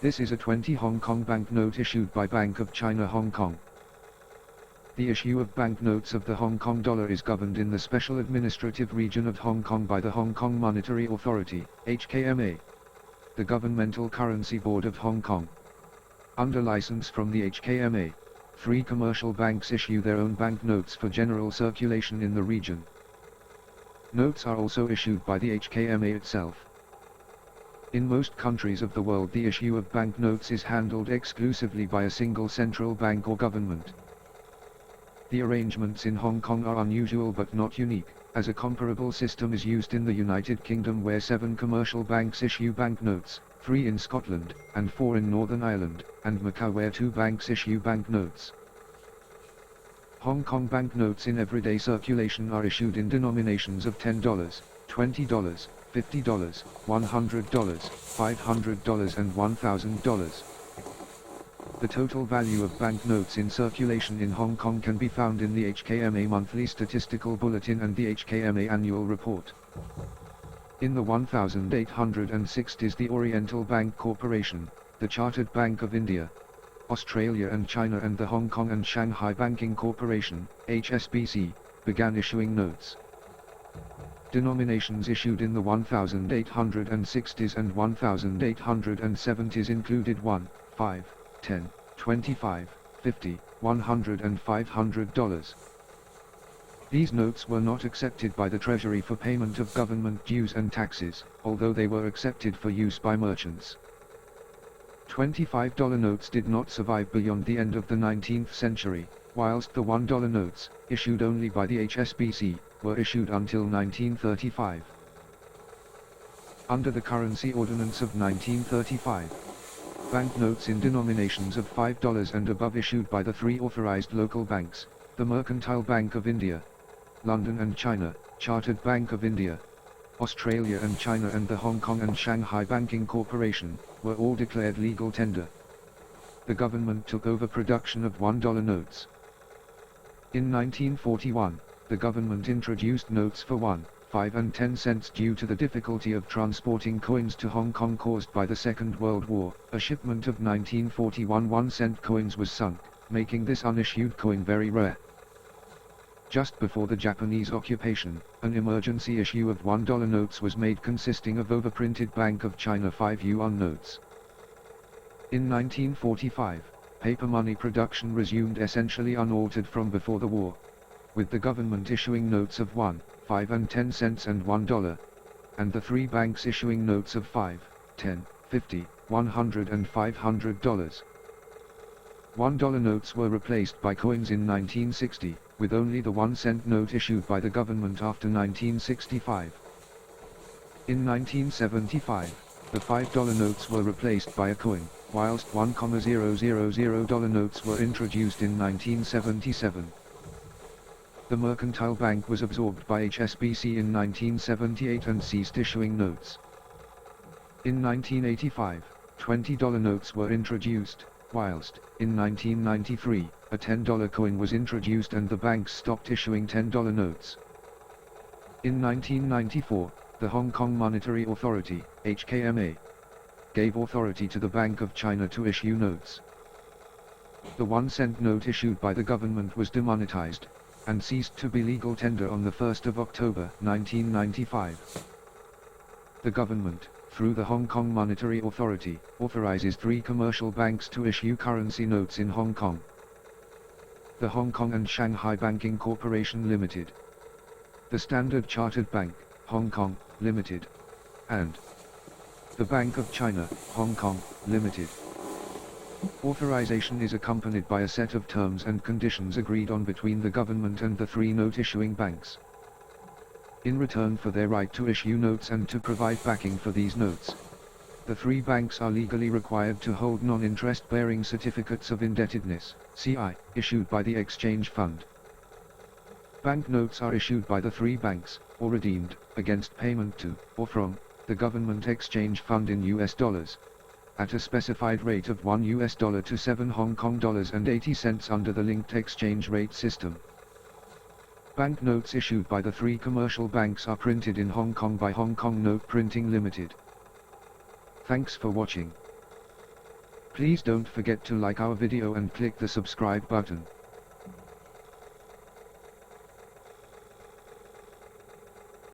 This is a 20 Hong Kong banknote issued by Bank of China Hong Kong. The issue of banknotes of the Hong Kong dollar is governed in the Special Administrative Region of Hong Kong by the Hong Kong Monetary Authority, HKMA, the Governmental Currency Board of Hong Kong. Under license from the HKMA, 3 commercial banks issue their own banknotes for general circulation in the region. Notes are also issued by the HKMA itself. In most countries of the world, the issue of banknotes is handled exclusively by a single central bank or government. The arrangements in Hong Kong are unusual but not unique, as a comparable system is used in the United Kingdom, where 7 commercial banks issue banknotes, 3 in Scotland, and 4 in Northern Ireland, and Macau, where 2 banks issue banknotes. Hong Kong banknotes in everyday circulation are issued in denominations of $10, $20, $50, $100, $500 and $1,000. The total value of banknotes in circulation in Hong Kong can be found in the HKMA Monthly Statistical Bulletin and the HKMA Annual Report. In the 1860s, the Oriental Bank Corporation, the Chartered Bank of India, Australia and China, and the Hong Kong and Shanghai Banking Corporation, HSBC, began issuing notes. Denominations issued in the 1860s and 1870s included 1, 5, 10, 25, 50, 100 and $500. These notes were not accepted by the Treasury for payment of government dues and taxes, although they were accepted for use by merchants. $25 notes did not survive beyond the end of the 19th century, whilst the $1 notes, issued only by the HSBC, were issued until 1935. Under the Currency Ordinance of 1935, banknotes in denominations of $5 and above issued by the 3 authorized local banks, the Mercantile Bank of India, London and China, Chartered Bank of India, Australia and China, and the Hong Kong and Shanghai Banking Corporation, were all declared legal tender. The government took over production of $1 notes. In 1941, the government introduced notes for 1, 5 and 10 cents due to the difficulty of transporting coins to Hong Kong caused by the Second World War. A shipment of 1941 1-cent coins was sunk, making this unissued coin very rare. Just before the Japanese occupation, an emergency issue of $1 notes was made, consisting of overprinted Bank of China 5 yuan notes. In 1945, paper money production resumed essentially unaltered from before the war, with the government issuing notes of 1, 5 and 10 cents and $1, and the 3 banks issuing notes of 5, 10, 50, 100 and $500. $1 notes were replaced by coins in 1960, with only the 1-cent note issued by the government after 1965. In 1975, the $5 notes were replaced by a coin, whilst $1,000 notes were introduced in 1977. The Mercantile Bank was absorbed by HSBC in 1978 and ceased issuing notes. In 1985, $20 notes were introduced, whilst, in 1993, a $10 coin was introduced and the banks stopped issuing $10 notes. In 1994, the Hong Kong Monetary Authority, HKMA, gave authority to the Bank of China to issue notes. The 1-cent note issued by the government was demonetized, and ceased to be legal tender on the 1st of October 1995. The government, through the Hong Kong Monetary Authority, authorizes 3 commercial banks to issue currency notes in Hong Kong: the Hong Kong and Shanghai Banking Corporation Limited, the Standard Chartered Bank, Hong Kong, Limited, and the Bank of China, Hong Kong, Limited. Authorization is accompanied by a set of terms and conditions agreed on between the government and the 3 note-issuing banks. In return for their right to issue notes and to provide backing for these notes, the 3 banks are legally required to hold non-interest-bearing certificates of indebtedness, CI, issued by the Exchange Fund. Banknotes are issued by the 3 banks, or redeemed, against payment to, or from, the Government Exchange Fund in US dollars, at a specified rate of $1 to 7 Hong Kong dollars and 80 cents under the linked exchange rate system. Banknotes issued by the 3 commercial banks are printed in Hong Kong by Hong Kong Note Printing Limited. Thanks for watching. Please don't forget to like our video and click the subscribe button.